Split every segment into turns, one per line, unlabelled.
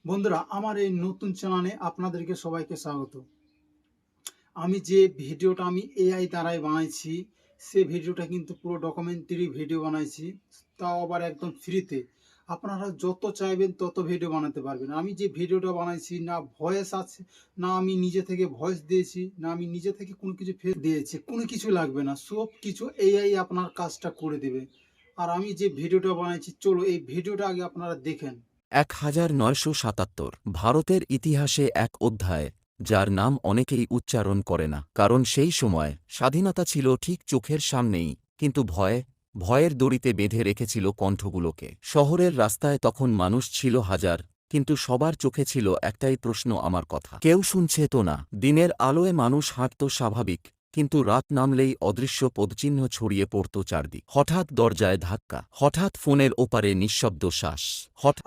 বন্ধুরা, আমার এই নতুন চ্যানেলে আপনাদেরকে সবাইকে স্বাগত। আমি যে ভিডিওটা এআই দ্বারাই বানাইছি, সে ভিডিওটা কিন্তু পুরো ডকুমেন্টারি ভিডিও বানাইছি, তাও আবার একদম ফ্রিতে। আপনারা যত চাইবেন তত ভিডিও বানাতে পারবেন। আমি যে ভিডিওটা বানাইছি, না ভয়েস আছে, না আমি নিজে থেকে ভয়েস দিয়েছি, না আমি নিজে থেকে কোনো কিছু ফেস দিয়েছি, কোনো কিছু লাগবে না, সব কিছু এআই আপনার কাজটা করে দেবে। আর আমি যে ভিডিওটা বানাইছি, চলো এই ভিডিওটা আগে আপনারা দেখেন।
1977 ভারতের ইতিহাসে এক অধ্যায়, যার নাম অনেকেই উচ্চারণ করে না, কারণ সেই সময় স্বাধীনতা ছিল ঠিক চোখের সামনেই, কিন্তু ভয়ের দড়িতে বেঁধে রেখেছিল কণ্ঠগুলোকে। শহরের রাস্তায় তখন মানুষ ছিল হাজার, কিন্তু সবার চোখে ছিল একটাই প্রশ্ন, আমার কথা কেউ শুনছে তো না? দিনের আলোয় মানুষ হাঁটত স্বাভাবিক, কিন্তু রাত নামলেই অদৃশ্য পদচিহ্ন ছড়িয়ে পড়ত চারদিক। হঠাৎ দরজায় ধাক্কা, হঠাৎ ফোনের ওপারে নিঃশব্দ শ্বাস,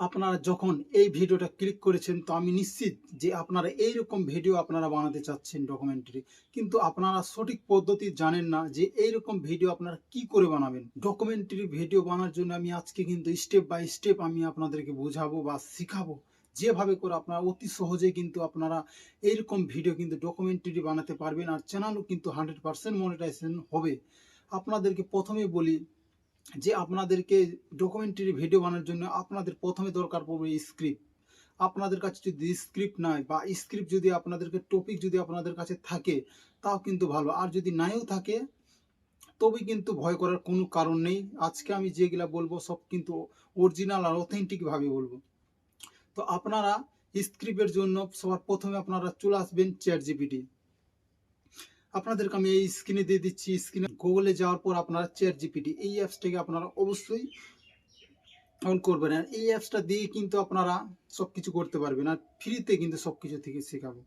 আপনারা যখন এই ভিডিওটা ক্লিক করেছেন, তো আমি নিশ্চিত যে আপনারা এইরকম ভিডিও আপনারা বানাতে চাচ্ছেন ডকুমেন্টারি, কিন্তু আপনারা সঠিক পদ্ধতি জানেন না যে এইরকম ভিডিও আপনারা কি করে বানাবেন। ডকুমেন্টারি ভিডিও বানার জন্য আমি আজকে কিন্তু স্টেপ বাই স্টেপ আমি আপনাদেরকে বোঝাবো বা শিখাবো, যেভাবে করে আপনারা অতি সহজে কিন্তু আপনারা এইরকম ভিডিও কিন্তু ডকুমেন্টারি বানাতে পারবেন, আর চ্যানেলও কিন্তু 100% মনিটাইজেশন হবে। আপনাদেরকে প্রথমে বলি যে আপনাদেরকে ডকুমেন্টারি ভিডিও বানানোর জন্য আপনাদের প্রথমে দরকার পড়বে স্ক্রিপ্ট। আপনাদের কাছে যদি স্ক্রিপ্ট নাই, বা স্ক্রিপ্ট যদি আপনাদেরকে টপিক যদি আপনাদের কাছে থাকে, তাও কিন্তু ভালো। আর যদি নাইও থাকে, তবে কিন্তু ভয় করার কোনো কারণ নেই। আজকে আমি যেগুলা বলবো সব কিন্তু অরিজিনাল আর অথেন্টিক ভাবে বলবো। তো আপনারা স্ক্রিপ্টের জন্য সবার প্রথমে আপনারা চলে আসবেন চ্যাট জিপিটি। আপনাদেরকে আমি এই স্ক্রিনে দিয়ে দিচ্ছি। স্ক্রিনে গুগলে যাওয়ার পর আপনারা চ্যাট জিপিটি এই অ্যাপসটাকে আপনারা অবশ্যই অন করবেন। আর এই অ্যাপসটা দিয়ে কিন্তু আপনারা সব কিছু করতে পারবেন, আর ফ্রিতে কিন্তু সব কিছু থেকে শেখাবো।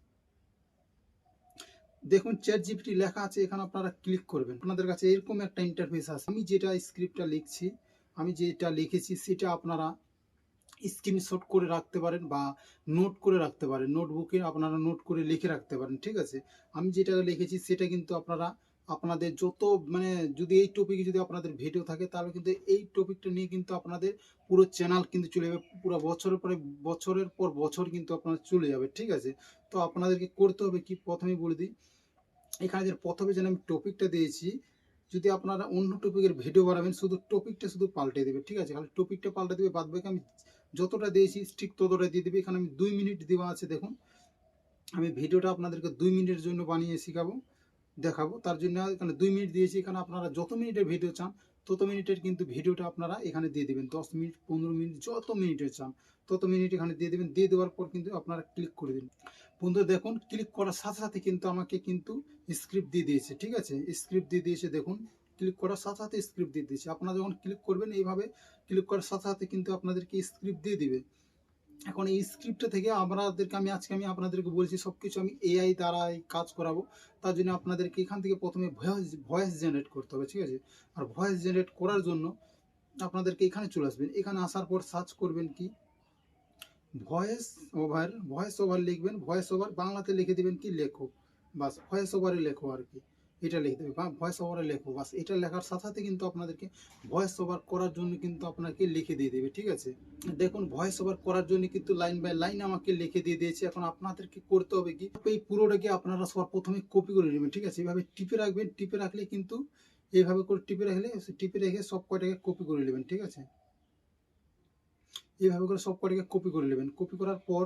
দেখুন চ্যাট জিপিটি লেখা আছে, এখানে আপনারা ক্লিক করবেন। আপনাদের কাছে এরকম একটা ইন্টারফেস আছে। আমি যেটা স্ক্রিপ্টটা লিখছি, আমি যেটা লিখেছি সেটা আপনারা স্ক্রিনশট করে রাখতে পারেন বা নোট করে রাখতে পারেন। নোটবুকে আপনারা নোট করে লিখে রাখতে পারেন, ঠিক আছে। আমি যেটা লিখেছি সেটা কিন্তু আপনারা আপনাদের যত যদি এই টপিকে যদি আপনাদের ভিডিও থাকে, তাহলে কিন্তু এই টপিকটা নিয়ে কিন্তু আপনাদের পুরো চ্যানেল কিন্তু চলে যাবে, পুরো বছরের পর বছর কিন্তু আপনারা চলে যাবে, ঠিক আছে। তো আপনাদেরকে করতে হবে কি, প্রথমেই বলে দিই, এখানে যে প্রথমে যেন আমি টপিকটা দিয়েছি, যদি আপনারা অন্য টপিকের ভিডিও বানাবেন, শুধু টপিকটা শুধু পাল্টে দেবে, ঠিক আছে। খালি টপিকটা পাল্টে দেবে, বাদ বাকি আমি যতটা দিয়েছি ঠিক ততটা দিয়ে দেবে। এখানে আমি 2 মিনিট দেওয়া আছে, দেখুন আমি ভিডিওটা আপনাদেরকে 2 মিনিটের জন্য বানিয়ে শেখাবো, দেখাবো। তার জন্য এখানে 2 মিনিট দিয়েছি। এখানে আপনারা যত মিনিটের ভিডিও চান তত মিনিটের কিন্তু ভিডিওটা আপনারা এখানে দিয়ে দেবেন। 10 মিনিট, 15 মিনিট, যত মিনিটের চান তত মিনিট এখানে দিয়ে দেবেন। দিয়ে দেওয়ার পর কিন্তু আপনারা ক্লিক করে দিন। বন্ধুরা দেখুন, ক্লিক করার সাথে সাথে কিন্তু আমাকে কিন্তু স্ক্রিপ্ট দিয়ে দিয়েছে, ঠিক আছে। স্ক্রিপ্ট দিয়ে দিয়েছে, দেখুন ক্লিক করার সাথে সাথে স্ক্রিপ্ট দিয়ে দিয়েছে। আপনারা যখন ক্লিক করবেন এইভাবে ক্লিক করার সাথে সাথে কিন্তু আপনাদেরকে স্ক্রিপ্ট দিয়ে দিবে। এখন এই স্ক্রিপ্টটা থেকে আজকে আমি আপনাদেরকে বলছি সব কিছু আমি এআই দ্বারাই কাজ করাবো। তার জন্য আপনাদেরকে এখান থেকে প্রথমে ভয়েস জেনারেট করতে হবে, ঠিক আছে। আর ভয়েস জেনারেট করার জন্য আপনাদেরকে এখানে চলে আসবেন। এখানে আসার পর সার্চ করবেন কি, ভয়েস ওভার লিখবেন। ভয়েস ওভার বাংলাতে লিখে দিবেন কি, লেখো, বাস ভয়েস ওভারে লেখো আর কি, এটা লিখে দেবে বা ভয়েস ওভারে লেখো, বাস এটা লেখার সাথে সাথে কিন্তু আপনাদেরকে ভয়েস ওভার করার জন্য কিন্তু আপনাকে লিখে দিয়ে দেবে, ঠিক আছে। দেখুন ভয়েস ওভার করার জন্য কিন্তু লাইন বাই লাইন আমাকে লিখে দিয়ে দিয়েছে। এখন আপনাদেরকে করতে হবে কি, এই পুরোটাকে আপনারা সবার প্রথমে কপি করে নেবেন, ঠিক আছে। এইভাবে টিপে রাখবেন, টিপে রাখলে কিন্তু এইভাবে করে টিপে রেখে সব কয়টাকে কপি করে নেবেন, ঠিক আছে। এইভাবে করে সব কটাকে কপি করে নেবেন। কপি করার পর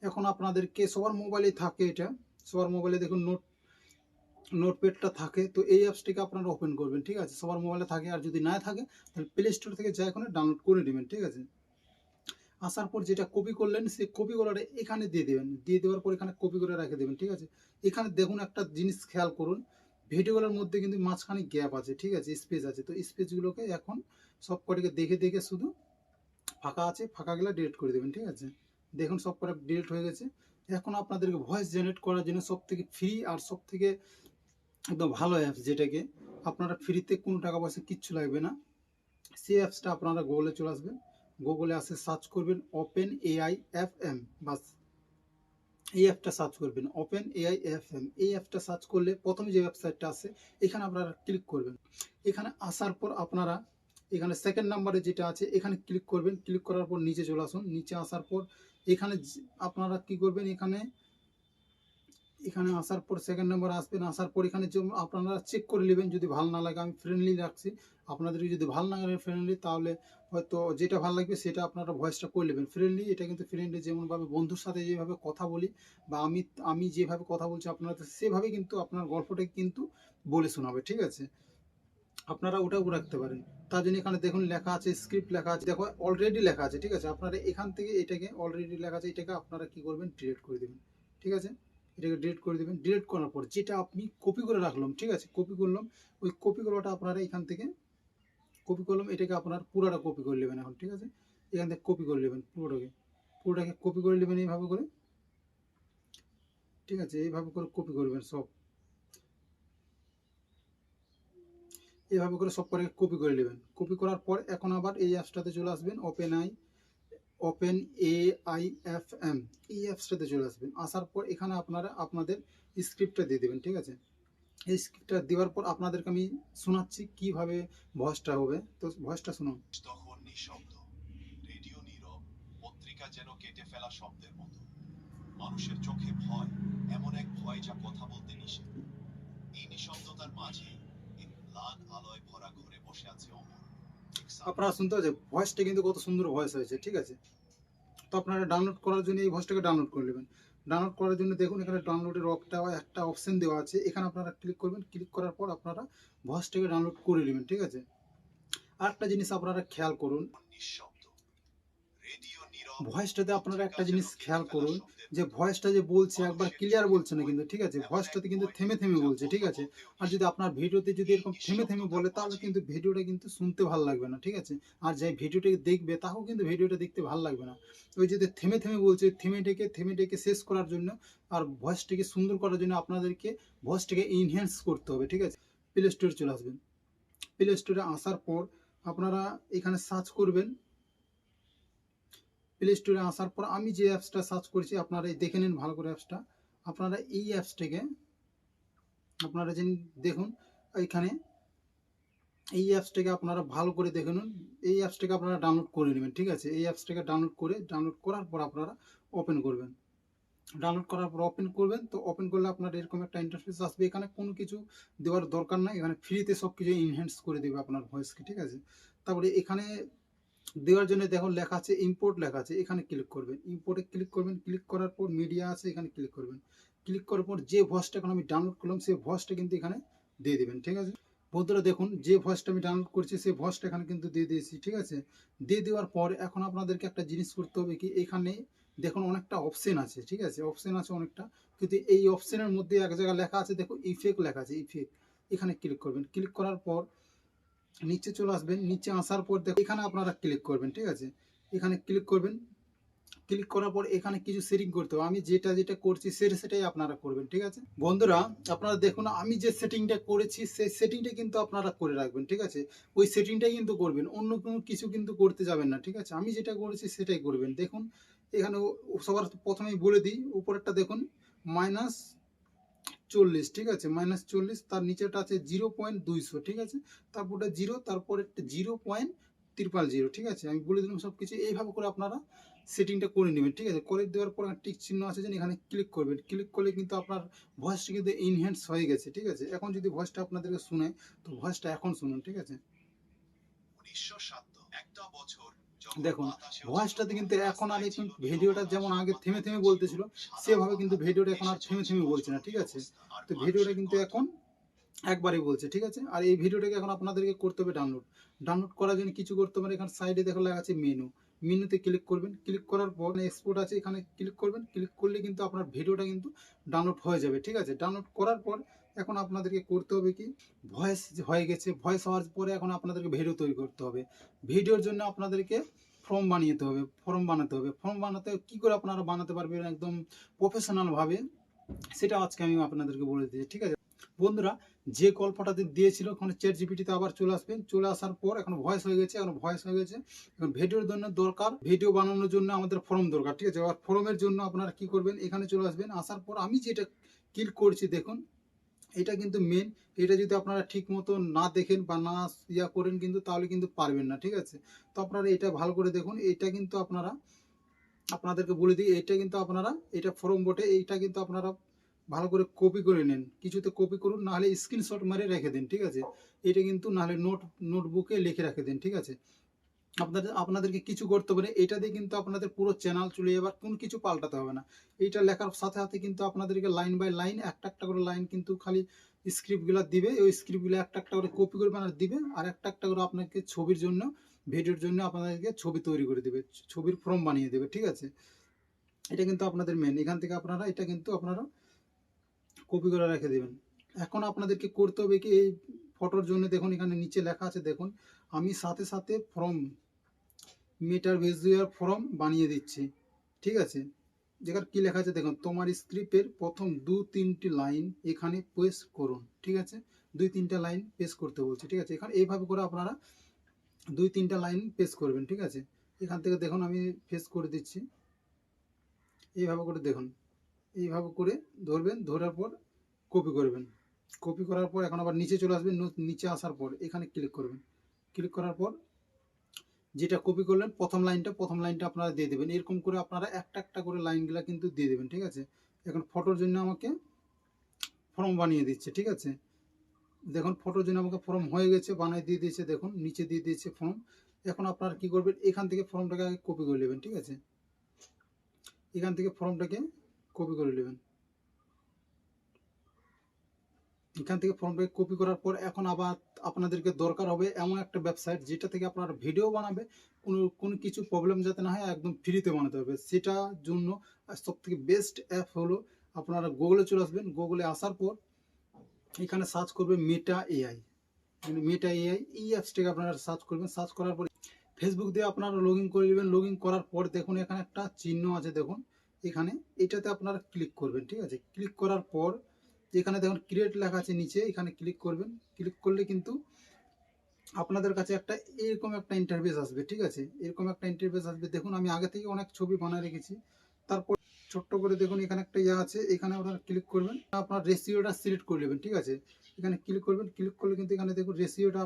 এখন আপনাদেরকে সবার মোবাইলে থাকে, এটা সবার মোবাইলে দেখুন নোটপ্যাডটা থাকে। তো এই অ্যাপসটিকে আপনারা ওপেন করবেন, ঠিক আছে। সবার মোবাইলে থাকে, আর যদি না থাকে তাহলে প্লে স্টোর থেকে যা এখানে ডাউনলোড করে নেবেন, ঠিক আছে। আসার পর যেটা কপি করলেন সেই কপি করাটা এখানে দিয়ে দেবেন। দিয়ে দেওয়ার পর এখানে কপি করে রেখে দেবেন, ঠিক আছে। এখানে দেখুন একটা জিনিস খেয়াল করুন, ভিডিওগুলোর মধ্যে কিন্তু মাঝখানে গ্যাপ আছে, ঠিক আছে, স্পেস আছে। তো স্পেসগুলোকে এখন সব কটাকে দেখে দেখে শুধু ফাঁকা আছে, ফাঁকাগুলো ডিলিট করে দেবেন, ঠিক আছে। দেখুন সব কটা ডিলিট হয়ে গেছে। এখন আপনাদেরকে ভয়েস জেনারেট করার জন্য সব থেকে ফ্রি আর সব থেকে একদম ভালো অ্যাপস, যেটাকে আপনারা ফ্রিতে কোনো টাকা পয়সা কিচ্ছু লাগবে না, সেই অ্যাপসটা আপনারা গুগলে চলে আসবেন। গুগলে আসে সার্চ করবেন ওপেন এআই এফএম, বাস এই অ্যাপটা সার্চ করবেন, ওপেন এআই এফএম। এই অ্যাপটা সার্চ করলে প্রথমে যে ওয়েবসাইটটা আছে এখানে আপনারা ক্লিক করবেন। এখানে আসার পর আপনারা এখানে সেকেন্ড নাম্বারে যেটা আছে এখানে ক্লিক করবেন। ক্লিক করার পর নিচে চলে আসুন। নিচে আসার পর এখানে আপনারা কি করবেন, এখানে এখানে আসার পর সেকেন্ড নাম্বার আসবেন, আসার পর এখানে যে আপনারা চেক করে নেবেন, যদি ভালো না লাগে আমি ফ্রেন্ডলি রাখছি, আপনাদের যদি ভালো না লাগে ফ্রেন্ডলি, তাহলে হয়তো যেটা ভালো লাগবে সেটা আপনারা ভয়েসটা করে নেবেন ফ্রেন্ডলি। এটা কিন্তু ফ্রেন্ডলি যেমনভাবে বন্ধুর সাথে যেভাবে কথা বলি বা আমি যেভাবে কথা বলছি আপনারা সেভাবে কিন্তু আপনার গল্পটাকে কিন্তু বলে শোনাবে, ঠিক আছে, আপনারা ওটাও রাখতে পারেন। তার জন্য এখানে দেখুন লেখা আছে, স্ক্রিপ্ট লেখা আছে, দেখো অলরেডি লেখা আছে, ঠিক আছে, আপনারা এখান থেকে এটাকে অলরেডি লেখা আছে, এটাকে আপনারা কি করবেন, ডিলিট করে দেবেন, ঠিক আছে, এটাকে ডিলিট করে দেবেন। ডিলিট করার পর যেটা আপনি কপি করে রাখলাম, ঠিক আছে, কপি করলাম, ওই কপি করাটা আপনারা এখান থেকে কপি করলাম, এটাকে আপনার পুরোটা কপি করে নেবেন এখন, ঠিক আছে, এখান থেকে কপি করে নেবেন পুরোটাকে কপি করে নেবেন এইভাবে করে, ঠিক আছে, এইভাবে করে কপি করবেন সব, এইভাবে করে সব করে কপি করে নেবেন। কপি করার পর এখন আবার এই অ্যাপসটাতে চলে আসবেন, ওপেন AIFM, এই অ্যাপসটাতে চলে আসবেন। আসার পর এখানে আপনারা আপনাদের স্ক্রিপ্টটা দিয়ে দেবেন, ঠিক আছে, এই স্ক্রিপ্টটা দেওয়ার পর আপনাদেরকে আমি শোনাচ্ছি কিভাবে ভয়েসটা হবে, তো ভয়েসটা শুনুন।
তখন নিঃশব্দ, রেডিও নীরব, পত্রিকা যেন কেটে ফেলা শব্দের মতো। মানুষের চোখে ভয়, এমন এক ভয় যা কথা বলতে নিষেধ। এই নিঃশব্দতার মাঝে এক ম্লান আলোয় ভরা ঘরে বসে আছে অমর।
আপনারা শুনতে পাচ্ছেন ভয়েসটা কিন্তু কত সুন্দর ভয়েস হয়েছে, ঠিক আছে। তো আপনারা ডাউনলোড করার জন্য এই ভয়েসটাকে ডাউনলোড করে নেবেন। ডাউনলোড করার জন্য দেখুন এখানে ডাউনলোডের একটা অপশন দেওয়া আছে, এখানে আপনারা ক্লিক করবেন, ক্লিক করার পর আপনারা ভয়েসটাকে ডাউনলোড করে নেবেন, ঠিক আছে। আরেকটা জিনিস আপনারা খেয়াল করুন,
নিঃশব্দ, রেডিও নীরব,
ভয়েসটাতে আপনারা একটা জিনিস খেয়াল করুন, যে ভয়েসটা যে বলছে একবার ক্লিয়ার বলছে না কিন্তু, ঠিক আছে, ভয়েসটাতে কিন্তু থেমে থেমে বলছে, ঠিক আছে। আর যদি আপনার ভিডিওতে যদি এরকম থেমে থেমে বলে তাহলে কিন্তু ভিডিওটা কিন্তু শুনতে ভালো লাগবে না, ঠিক আছে। আর যে ভিডিওটাকে দেখবে তাও কিন্তু ভিডিওটা দেখতে ভালো লাগবে না। ওই যদি থেমে থেমে বলছে, থেমে ডেকে শেষ করার জন্য আর ভয়েসটাকে সুন্দর করার জন্য আপনাদেরকে ভয়েসটাকে ইনহ্যান্স করতে হবে, ঠিক আছে। প্লে স্টোরে চলে আসবেন, প্লে স্টোরে আসার পর আপনারা এখানে সার্চ করবেন, প্লে স্টোরে আসার পর আমি যে অ্যাপসটা সার্চ করেছি আপনারা দেখে নিন ভালো করে অ্যাপসটা। আপনারা এই অ্যাপসটাকে আপনারা যে দেখুন এইখানে এই অ্যাপসটাকে আপনারা ভালো করে দেখে নিন, এই অ্যাপসটাকে আপনারা ডাউনলোড করে নেবেন, ঠিক আছে। এই অ্যাপসটাকে ডাউনলোড করার পর আপনারা ওপেন করবেন, ডাউনলোড করার পর ওপেন করবেন। তো ওপেন করলে আপনার এরকম একটা ইন্টারফেস আসবে, এখানে কোনো কিছু দেওয়ার দরকার নাই, এখানে ফ্রিতে সব কিছু ইনহ্যান্স করে দেবে আপনার ভয়েসকে, ঠিক আছে। তারপরে এখানে দেওয়ার জন্য দেখুন লেখা আছে ইম্পোর্ট লেখা আছে, এখানে ক্লিক করবেন, ইম্পোর্টে ক্লিক করবেন, ক্লিক করার পর মিডিয়া আছে এখানে ক্লিক করবেন, ক্লিক করার পর যে ভয়েসটা এখন আমি ডাউনলোড করলাম সেই ভয়েসটা কিন্তু এখানে দিয়ে দেবেন, ঠিক আছে। বন্ধুরা দেখুন যে ভয়েসটা আমি ডাউনলোড করছি সেই ভয়েসটা এখানে কিন্তু দিয়ে দিয়েছি, ঠিক আছে। দিয়ে দেওয়ার পর এখন আপনাদেরকে একটা জিনিস করতে হবে কি, এখানে দেখুন অনেকটা অপশন আছে, ঠিক আছে, অপশন আছে অনেকটা, কিন্তু এই অপশনের মধ্যে এক জায়গায় লেখা আছে দেখো ইফেক্ট লেখা আছে, ইফেক্ট, এখানে ক্লিক করবেন, ক্লিক করার পর নিচে চলে আসবেন, নিচে আসার পর দেখো এখানে আপনারা ক্লিক করবেন, ঠিক আছে, এখানে ক্লিক করবেন, ক্লিক করার পর এখানে কিছু সেটিং করতে হবে, আমি যেটা করছি সেটাই আপনারা করবেন, ঠিক আছে। বন্ধুরা আপনারা দেখুন আমি যে সেটিংটা করেছি সেই সেটিংটা কিন্তু আপনারা করে রাখবেন, ঠিক আছে, ওই সেটিংটাই কিন্তু করবেন, অন্য কোনো কিছু কিন্তু করতে যাবেন না, ঠিক আছে, আমি যেটা করেছি সেটাই করবেন। দেখুন এখানে সবার প্রথমেই বলে দিই, উপরেরটা দেখুন -40, ঠিক আছে, -40, তার নিচেটা আছে 0.200, ঠিক আছে, তারপরটা 0, তারপরে 0.000, ঠিক আছে, আমি বলে দিলাম সব কিছু। এইভাবে করে আপনারা সেটিংটা করে নেবেন, ঠিক আছে, করে দেওয়ার পর টিক চিহ্ন আছে যেন এখানে ক্লিক করবেন, ক্লিক করলে কিন্তু আপনার ভয়েসটা কিন্তু ইনহ্যান্স হয়ে গেছে, ঠিক আছে। এখন যদি ভয়েসটা আপনাদেরকে শুনে, তো ভয়েসটা এখন শুনুন, ঠিক আছে।
1907, একটা বছর
দেখুন ভয়েসটাতে কিন্তু এখন আর এখন ভিডিওটা যেমন আগে থেমে থেমে বলতেছিল সেভাবে কিন্তু ভিডিওটা এখন আর থেমে থেমে বলছে না, ঠিক আছে। তো ভিডিওটা কিন্তু এখন একবারই বলছে, ঠিক আছে। আর এই ভিডিওটাকে এখন আপনাদেরকে করতে হবে ডাউনলোড করার জন্য কিছু করতে হবে, এখানে সাইডে দেখো লেখা আছে মেনুতে ক্লিক করবেন, ক্লিক করার পর এক্সপোর্ট আছে এখানে ক্লিক করবেন, ক্লিক করলে কিন্তু আপনার ভিডিওটা কিন্তু ডাউনলোড হয়ে যাবে, ঠিক আছে। ডাউনলোড করার পর এখন আপনাদেরকে করতে হবে কি, ভয়েস হয়ে গেছে, ভয়েস হওয়ার পরে এখন আপনাদেরকে ভিডিও তৈরি করতে হবে। ভিডিওর জন্য আপনাদেরকে ফর্ম বানাতে হবে, ফর্ম বানাতে কী করে আপনারা বানাতে পারবেন একদম প্রফেশনালভাবে, সেটা আজকে আমি আপনাদেরকে বলে দিচ্ছি, ঠিক আছে। বন্ধুরা যে গল্পটা দিয়েছিল ওখানে চ্যাট জিপিটিতে আবার চলে আসবেন, চলে আসার পর এখন ভয়েস হয়ে গেছে, এখন ভিডিওর জন্য দরকার, ভিডিও বানানোর জন্য আমাদের ফর্ম দরকার, ঠিক আছে। আর ফর্মের জন্য আপনারা কি করবেন, এখানে চলে আসবেন, আসার পর আমি যেটা ক্লিক করছি দেখুন এটা কিন্তু মেন, এটা যদি আপনারা ঠিক মতো না দেখেন বা না করেন কিন্তু তাহলে কিন্তু পারবেন না, ঠিক আছে। তো আপনারা এটা ভালো করে দেখুন, এটা কিন্তু আপনারা আপনাদেরকে বলে দিই, এটা কিন্তু আপনারা, এটা ফর্ম বটে, এইটা কিন্তু আপনারা ভালো করে কপি করে নেন, কিছুতে কপি করুন, নাহলে স্ক্রিনশট মারে রেখে দিন, ঠিক আছে। এটা কিন্তু নাহলে নোটবুকে লিখে রেখে দিন, ঠিক আছে। আপনাদেরকে কিছু করতে হবে না, এটা দিয়ে কিন্তু আপনাদের পুরো চ্যানেল চলে যাবে, কোনো কিছু পাল্টাতে হবে না। এইটা লেখার সাথে সাথে কিন্তু আপনাদেরকে লাইন বাই লাইন একটা একটা করে লাইন কিন্তু খালি স্ক্রিপ্টগুলো দিবে, ওই স্ক্রিপ্টগুলো একটা একটা করে কপি করবেন আর দিবে, আর একটা একটা করে আপনাকে ছবির জন্য, ভিডিওর জন্য আপনাদেরকে ছবি তৈরি করে দেবে, ছবির ফর্ম বানিয়ে দেবে, ঠিক আছে। এটা কিন্তু আপনাদের মেন, এখান থেকে আপনারা এটা কিন্তু আপনারা কপি করে রেখে দেবেন। এখন আপনাদেরকে করতে হবে কি, এই ফটোর জন্য দেখুন এখানে নিচে লেখা আছে, দেখুন আমি সাথে সাথে ফর্ম মেটার ভিজুয়াল ফর্ম বানিয়ে দিচ্ছি, ঠিক আছে। যেখানে কি লেখা আছে দেখুন, তোমার স্ক্রিপ্টের প্রথম 2-3টি লাইন এখানে পেস্ট করুন, ঠিক আছে। 2-3টা লাইন পেস্ট করতে বলছে, ঠিক আছে। এখানে এইভাবে করে আপনারা 2-3টা লাইন পেস্ট করবেন, ঠিক আছে। এখান থেকে দেখুন আমি পেস্ট করে দিচ্ছি, এইভাবে করে দেখুন, এইভাবে করে ধরবেন, ধরার পর কপি করবেন, কপি করার পর এখন আবার নিচে চলে আসবেন, নিচে আসার পর এখানে ক্লিক করবেন, ক্লিক করার পর যেটা কপি করলেন প্রথম লাইনটা আপনারা দিয়ে দেবেন, এরকম করে আপনারা একটা একটা করে লাইনগুলা কিন্তু দিয়ে দেবেন, ঠিক আছে। এখন ফটোর জন্য আমাকে ফর্ম বানিয়ে দিচ্ছে, ঠিক আছে। দেখুন ফটোর জন্য আমাকে ফর্ম হয়ে গেছে, বানিয়ে দিয়ে দিয়েছে, দেখুন নিচে দিয়ে দিয়েছে ফর্ম। এখন আপনারা কি করবেন, এখান থেকে ফর্মটাকে আগে কপি করে নেবেন, ঠিক আছে। এখান থেকে ফর্মটাকে কপি করে নেবেন, এখান থেকে ফর্মটাকে কপি করার পর এখন আবার আপনাদেরকে দরকার হবে এমন একটা ওয়েবসাইট যেটা থেকে আপনারা ভিডিও বানাবে, কোনো কিছু প্রবলেম যাতে না হয়, একদম ফ্রিতে বানাতে হবে। সেটার জন্য সব থেকে বেস্ট অ্যাপ হলো, আপনারা গুগলে চলে আসবেন, গুগলে আসার পর এখানে সার্চ করবেন মেটা এআই, মেটা এআই, এই অ্যাপসটাকে আপনারা সার্চ করবেন। সার্চ করার পর ফেসবুক দিয়ে আপনারা লগ ইন করে নেবেন, লগ ইন করার পর দেখুন এখানে একটা চিহ্ন আছে, দেখুন এখানে, এটাতে আপনারা ক্লিক করবেন, ঠিক আছে। ক্লিক করার পর যেখানে দেখুন ক্রিয়েট লেখা আছে নিচে, এখানে ক্লিক করবেন। ক্লিক করলে কিন্তু আপনাদের কাছে একটা এরকম একটা ইন্টারফেস আসবে, ঠিক আছে। এরকম একটা ইন্টারফেস আসবে, দেখুন আমি আগে থেকে অনেক ছবি বানিয়ে রেখেছি। তারপর ছোট্ট করে দেখুন এখানে একটা ইয়ে আছে, এখানে আপনারা ক্লিক করবেন, আপনার রেশিওটা সিলেক্ট করে নেবেন, ঠিক আছে। এখানে ক্লিক করবেন, ক্লিক করলে কিন্তু এখানে দেখুন রেশিওটা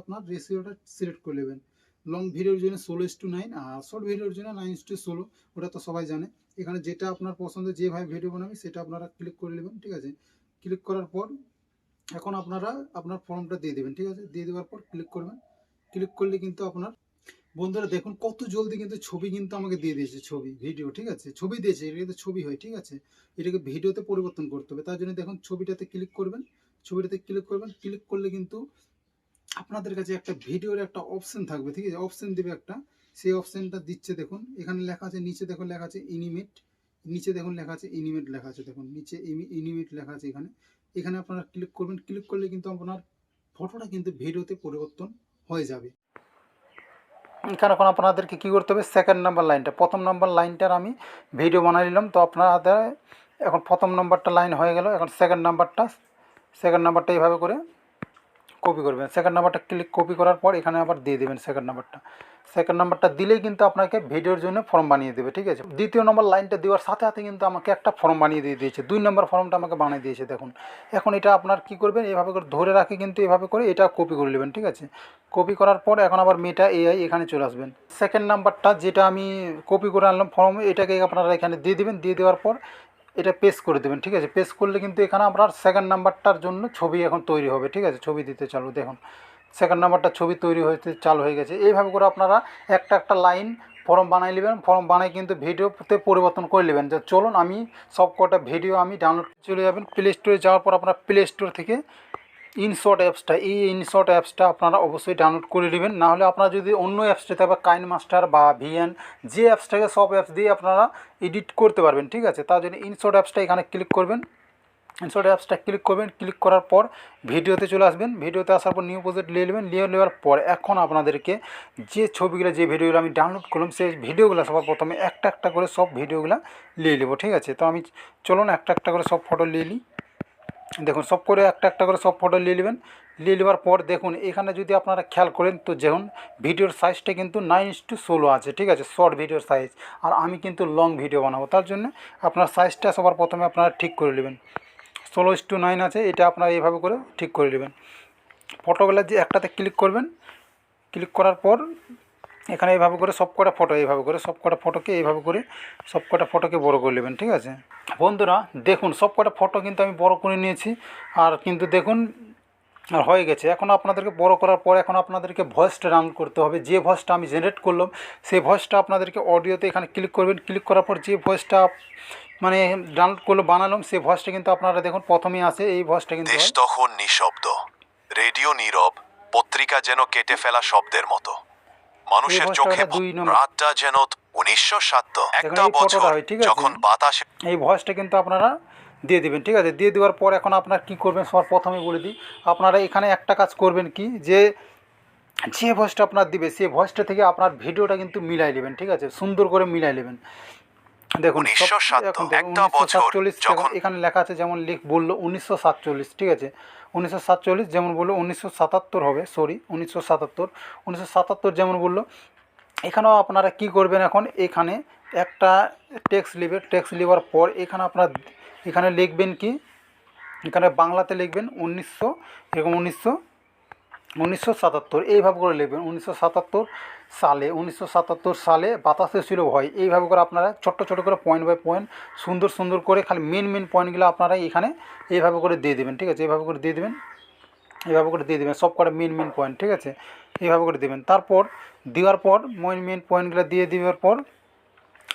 সিলেক্ট করে নেবেন। লং ভিডিওর জন্য 16:9, আর শর্ট ভিডিওর জন্য 9:16, ওটা তো সবাই জানে। এখানে যেটা আপনার পছন্দ, যেভাবে ভিডিও বানাবেন সেটা আপনারা ক্লিক করে নেবেন, ঠিক আছে। ক্লিক করার পর এখন আপনারা আপনার ফর্মটা দিয়ে দেবেন, ঠিক আছে। দিয়ে দেওয়ার পর ক্লিক করবেন, ক্লিক করলে কিন্তু আপনার, বন্ধুরা দেখুন কত জলদি কিন্তু ছবি কিন্তু আমাকে দিয়ে দিয়েছে, ছবি ভিডিও, ঠিক আছে। ছবি দিয়েছে, এটা কিন্তু ছবি হয়, ঠিক আছে। এটাকে ভিডিওতে পরিবর্তন করতে হবে, তার জন্য দেখুন ছবিটাতে ক্লিক করবেন, ছবিটাতে ক্লিক করবেন। ক্লিক করলে কিন্তু আপনাদের কাছে একটা ভিডিওর একটা অপশন থাকবে, ঠিক আছে, অপশন দেবে একটা, সেই অপশনটা দিচ্ছে, দেখুন এখানে লেখা আছে, নিচে দেখুন লেখা আছে ইনিমেট, নিচে দেখুন লেখা আছে ইনিমেট লেখা আছে, দেখুন নিচে ইনিমেট লেখা আছে এখানে। এখানে আপনারা ক্লিক করবেন, ক্লিক করলে কিন্তু আপনার ফটোটা কিন্তু ভিডিওতে পরিবর্তন হয়ে যাবে। এখানে এখন আপনাদেরকে কী করতে হবে, সেকেন্ড নাম্বার লাইনটা, প্রথম নাম্বার লাইনটার আমি ভিডিও বানিয়ে নিলাম, তো আপনাদের এখন প্রথম নাম্বারটা লাইন হয়ে গেল। এখন সেকেন্ড নাম্বারটা এইভাবে করে কপি করবেন। সেকেন্ড নাম্বারটা ক্লিক কপি করার পর এখানে আবার দিয়ে দেবেন সেকেন্ড নাম্বারটা দিলেই কিন্তু আপনাকে ভিডিওর জন্য ফর্ম বানিয়ে দেবে, ঠিক আছে। দ্বিতীয় নম্বর লাইনটা দেওয়ার সাথে সাথে কিন্তু আমাকে একটা ফর্ম বানিয়ে দিয়ে দিয়েছে, 2 নম্বর ফর্মটা আমাকে বানিয়ে দিয়েছে, দেখুন। এখন এটা আপনার কি করবেন, এভাবে করে ধরে রাখে কিন্তু এভাবে করে এটা কপি করে নেবেন, ঠিক আছে। কপি করার পর এখন আবার মেটা এআই এখানে চলে আসবেন। সেকেন্ড নাম্বারটা যেটা আমি কপি করে আনলাম ফর্ম, এটাকে আপনারা এখানে দিয়ে দেবেন। দিয়ে দেওয়ার পর এটা পেস্ট করে দেবেন, ঠিক আছে। পেস্ট করলে কিন্তু এখানে আপনার সেকেন্ড নাম্বারটার জন্য ছবি এখন তৈরি হবে, ঠিক আছে। ছবি দিতে চালু, দেখুন সেকেন্ড নাম্বারটা ছবি তৈরি হতে চালু হয়ে গেছে। এইভাবে করে আপনারা একটা একটা লাইন ফর্ম বানাই নেবেন, ফর্ম বানাই কিন্তু ভিডিওতে পরিবর্তন করে নেবেন। যে চলুন আমি সব কটা ভিডিও আমি ডাউনলোড চলে যাবেন প্লে স্টোরে, যাওয়ার পর আপনার প্লে স্টোর থেকে ইনশর্ট অ্যাপসটা, এই ইনশর্ট অ্যাপসটা আপনারা অবশ্যই ডাউনলোড করে নেবেন। নাহলে আপনারা যদি অন্য অ্যাপসটাতে আবার কাইনমাস্টার বা ভিএন, যে অ্যাপসটাকে সব অ্যাপস দিয়ে আপনারা এডিট করতে পারবেন, ঠিক আছে। তার জন্য ইনশর্ট অ্যাপসটা এখানে ক্লিক করবেন, ইনশর্ট অ্যাপসটা ক্লিক করবেন। ক্লিক করার পর ভিডিওতে চলে আসবেন, ভিডিওতে আসার পর নিউ প্রজেক্ট নিয়ে নেবেন। নিয়ে নেওয়ার পর এখন আপনাদেরকে যে ছবিগুলো, যে ভিডিওগুলো আমি ডাউনলোড করলাম, সেই ভিডিওগুলো সবার প্রথমে একটা একটা করে সব ভিডিওগুলো নিয়ে নেবো, ঠিক আছে। তো আমি চলুন একটা একটা করে সব ফটো নিয়ে নিই। দেখুন সব করে একটা একটা করে সব ফটো নিয়ে নেবেন। নিয়ে নেওয়ার পর দেখুন এখানে যদি আপনারা খেয়াল করেন, তো যেমন ভিডিওর সাইজটা কিন্তু 9:16 আছে, ঠিক আছে, শর্ট ভিডিওর সাইজ। আর আমি কিন্তু লং ভিডিও বানাবো, তার জন্য আপনার সাইজটা সবার প্রথমে আপনারা ঠিক করে নেবেন। 16:9 আছে, এটা আপনারা এইভাবে করে ঠিক করে নেবেন। ফটোগুলো যে একটাতে ক্লিক করবেন, ক্লিক করার পর এখানে এইভাবে করে সবকটা ফটো এইভাবে করে সবকটা ফটোকে এইভাবে করে সবকটা ফটোকে বড় করে নেবেন, ঠিক আছে বন্ধুরা। দেখুন সবকটা ফটো কিন্তু আমি বড় করে নিয়েছি, আর কিন্তু দেখুন আর হয়ে গেছে। এখন আপনাদেরকে বড় করার পর এখন আপনাদেরকে ভয়েসটা ডাউনলোড করতে হবে। যে ভয়েসটা আমি জেনারেট করলাম সেই ভয়েসটা আপনাদেরকে অডিওতে এখানে ক্লিক করবেন। ক্লিক করার পর যে ভয়েসটা মানে ডাউনলোড করলো বানালাম সেই ভয়েসটা কিন্তু আপনারা দেখুন প্রথমেই আসে, এই ভয়েসটা কিন্তু
দেশ
হয়।
তখন নিঃশব্দ, রেডিও নীরব, পত্রিকা যেন কেটে ফেলা শব্দের মতো। মানুষের
ভয়েসটা
চোখে
ওটা 2 নম্বর।
রাতটা যেন 1907 একটা
এই ফটোটা
বছর
হয়, ঠিক আছে?
যখন বাতাসে
এই ভয়েসটা কিন্তু আপনারা দিয়ে দেবেন, ঠিক আছে। দিয়ে দেওয়ার পর এখন আপনার কী করবেন সবার প্রথমে বলে দিই। আপনারা এখানে একটা কাজ করবেন কি, যে যে ভয়েসটা আপনার দিবে সেই ভয়েসটা থেকে আপনার ভিডিওটা কিন্তু মিলাই নেবেন, ঠিক আছে, সুন্দর করে মিলাই নেবেন। দেখুন
1907
এখন দেখুন
একটা বছর
1947
যখন
এখানে লেখা আছে, যেমন বললো 1947, ঠিক আছে 1947, যেমন বললো 1977 হবে, সরি 1977 যেমন বললো। এখানেও আপনারা কি করবেন, এখন এখানে একটা টেক্সট লিখবেন। টেক্সট লিখার পর এখানে আপনার এখানে লিখবেন কি, এখানে বাংলাতে লিখবেন 1977 এইভাবে করে লিখবেন। 1977 সালে বাতাসে ছিল ভয়, এইভাবে করে আপনারা ছোট্ট ছোটো করে পয়েন্ট বাই পয়েন্ট সুন্দর সুন্দর করে খালি মেন পয়েন্টগুলো আপনারা এখানে এইভাবে করে দিয়ে দেবেন, ঠিক আছে, এইভাবে করে দিয়ে দেবেন, এইভাবে করে দিয়ে দেবেন সব কটা মেন পয়েন্ট, ঠিক আছে, এইভাবে করে দেবেন। তারপর দেওয়ার পর মেন পয়েন্টগুলো দিয়ে দেওয়ার পর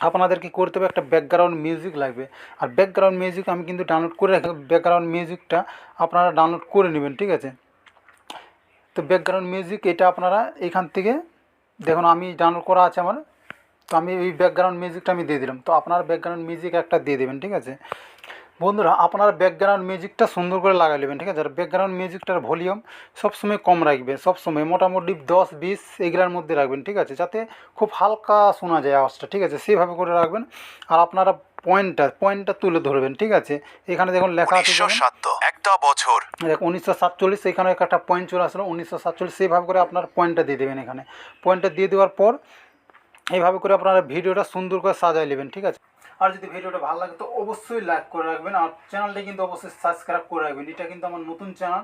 আপনাদের কি করতে হবে, একটা ব্যাকগ্রাউন্ড মিউজিক লাগবে। আর ব্যাকগ্রাউন্ড মিউজিক আমি কিন্তু ডাউনলোড করে রাখি, ব্যাকগ্রাউন্ড মিউজিকটা আপনারা ডাউনলোড করে নেবেন, ঠিক আছে। তো ব্যাকগ্রাউন্ড মিউজিক এটা আপনারা এখান থেকে দেখুন আমি ডাউনলোড করা আছে আমার, তো আমি এই ব্যাকগ্রাউন্ড মিউজিকটা আমি দিয়ে দিলাম। তো আপনার ব্যাকগ্রাউন্ড মিউজিক একটা দিয়ে দেবেন, ঠিক আছে বন্ধুরা। আপনার ব্যাকগ্রাউন্ড মিউজিকটা সুন্দর করে লাগাই নেবেন, ঠিক আছে। আর ব্যাকগ্রাউন্ড মিউজিকটার ভলিউম সবসময় কম রাখবেন, সবসময় মোটামুটি 10-20 এগুলোর মধ্যে রাখবেন, ঠিক আছে, যাতে খুব হালকা শোনা যায় আওয়াজটা, ঠিক আছে, সেভাবে করে রাখবেন। আর আপনারা পয়েন্টটা তুলে ধরবেন, ঠিক আছে। এখানে দেখুন লেখা আছে
1907 একটা বছর
1947, এখানে একটা পয়েন্ট চলে আসলো 1947, সেইভাবে করে আপনার পয়েন্টটা দিয়ে দেবেন। এখানে পয়েন্টটা দিয়ে দেওয়ার পর এইভাবে করে আপনারা ভিডিওটা সুন্দর করে সাজাই নেবেন, ঠিক আছে। আর যদি ভিডিওটা ভালো লাগে তো অবশ্যই লাইক করে রাখবেন, আর চ্যানেলটি কিন্তু অবশ্যই সাবস্ক্রাইব করে রাখবেন। এটা কিন্তু আমার নতুন চ্যানেল,